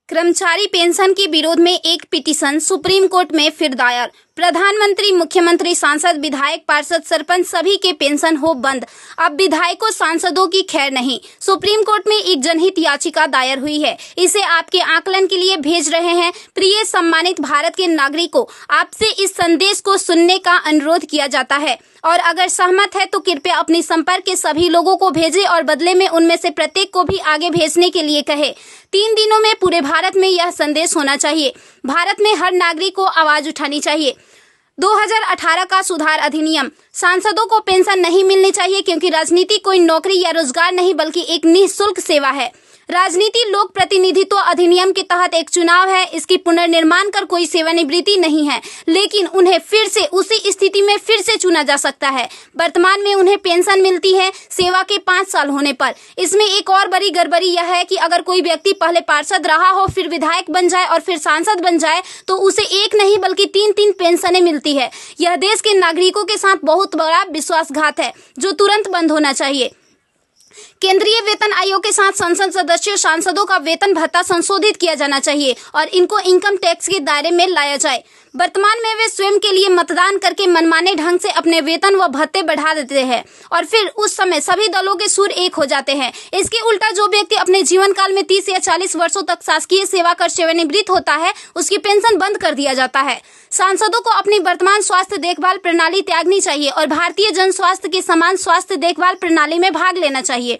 कर्मचारी पेंशन के विरोध में एक पिटीशन सुप्रीम कोर्ट में फिर दायर। प्रधानमंत्री, मुख्यमंत्री, सांसद, विधायक, पार्षद, सरपंच सभी के पेंशन हो बंद। अब विधायकों, सांसदों की खैर नहीं। सुप्रीम कोर्ट में एक जनहित याचिका दायर हुई है। इसे आपके आकलन के लिए भेज रहे हैं। प्रिय सम्मानित भारत के नागरिकों, आपसे इस संदेश को सुनने का अनुरोध किया जाता है और अगर सहमत है तो कृपया अपने संपर्क के सभी लोगों को भेजें और बदले में उनमें से प्रत्येक को भी आगे भेजने के लिए कहें। 3 दिनों में पूरे भारत में यह संदेश होना चाहिए। भारत में हर नागरिक को आवाज उठानी चाहिए। 2018 का सुधार अधिनियम। सांसदों को पेंशन नहीं मिलनी चाहिए क्योंकि राजनीति कोई नौकरी या रोजगार नहीं बल्कि एक निःशुल्क सेवा है। राजनीति लोक प्रतिनिधित्व अधिनियम के तहत एक चुनाव है। इसकी पुनर्निर्माण कर कोई सेवानिवृत्ति नहीं है, लेकिन उन्हें फिर से उसी स्थिति में फिर से चुना जा सकता है। वर्तमान में उन्हें पेंशन मिलती है सेवा के 5 साल होने पर। इसमें एक और बड़ी गड़बड़ी यह है कि अगर कोई व्यक्ति पहले पार्षद रहा हो, फिर विधायक बन जाए और फिर सांसद बन जाए तो उसे एक नहीं बल्कि 3-3 पेंशनें मिलती है। यह देश के नागरिकों के साथ बहुत बड़ा विश्वासघात है जो तुरंत बंद होना चाहिए। केंद्रीय वेतन आयोग के साथ संसद सदस्यों, सांसदों का वेतन भत्ता संशोधित किया जाना चाहिए और इनको इनकम टैक्स के दायरे में लाया जाए। वर्तमान में वे स्वयं के लिए मतदान करके मनमाने ढंग से अपने वेतन व भत्ते बढ़ा देते हैं और फिर उस समय सभी दलों के सुर एक हो जाते हैं। इसके उल्टा जो व्यक्ति अपने जीवन काल में 30 या 40 वर्षों तक शासकीय सेवा कर सेवानिवृत्त होता है, उसकी पेंशन बंद कर दिया जाता है। सांसदों को अपनी वर्तमान स्वास्थ्य देखभाल प्रणाली त्यागनी चाहिए और भारतीय जन स्वास्थ्य के समान स्वास्थ्य देखभाल प्रणाली में भाग लेना चाहिए।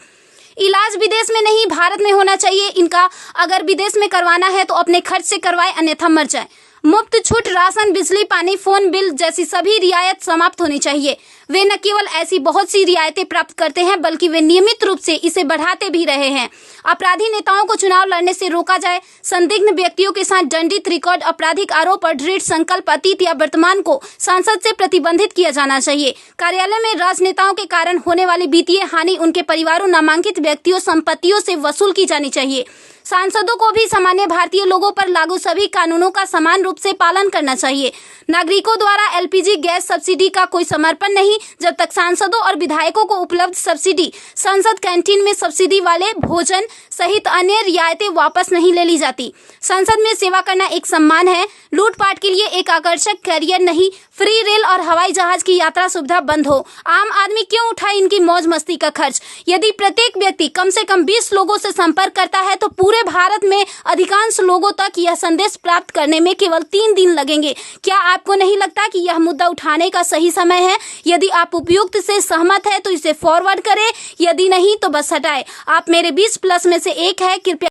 इलाज विदेश में नहीं, भारत में होना चाहिए। इनका अगर विदेश में करवाना है तो अपने खर्च से करवाए, अन्यथा मर जाए। मुफ्त छूट राशन, बिजली, पानी, फोन बिल जैसी सभी रियायत समाप्त होनी चाहिए। वे न केवल ऐसी बहुत सी रियायतें प्राप्त करते हैं बल्कि वे नियमित रूप से इसे बढ़ाते भी रहे हैं। अपराधी नेताओं को चुनाव लड़ने से रोका जाए। संदिग्ध व्यक्तियों के साथ दंडित रिकॉर्ड, आपराधिक आरोप और दृढ़ संकल्प अतीत या वर्तमान को सांसद से प्रतिबंधित किया जाना चाहिए। कार्यालय में राजनेताओं के कारण होने वाली वित्तीय हानि उनके परिवारों, नामांकित व्यक्तियों, संपत्तियों से वसूल की जानी चाहिए। सांसदों को भी सामान्य भारतीय लोगों पर लागू सभी कानूनों का समान रूप से पालन करना चाहिए। नागरिकों द्वारा एलपीजी गैस सब्सिडी का कोई समर्पण नहीं जब तक सांसदों और विधायकों को उपलब्ध सब्सिडी, संसद कैंटीन में सब्सिडी वाले भोजन सहित अन्य रियायतें वापस नहीं ले ली जाती। संसद में सेवा करना एक सम्मान है, लूटपाट के लिए एक आकर्षक कैरियर नहीं। फ्री रेल और हवाई जहाज की यात्रा सुविधा बंद हो। आम आदमी क्यों उठाए इनकी मौज मस्ती का खर्च? यदि प्रत्येक व्यक्ति कम से कम 20 लोगों से संपर्क करता है तो पूरे भारत में अधिकांश लोगों तक यह संदेश प्राप्त करने में केवल 3 दिन लगेंगे। क्या आपको नहीं लगता कि यह मुद्दा उठाने का सही समय है? यदि आप उपयुक्त से सहमत है तो इसे फॉरवर्ड करें, यदि नहीं तो बस हटाएं। आप मेरे 20+ में से एक है। कृपया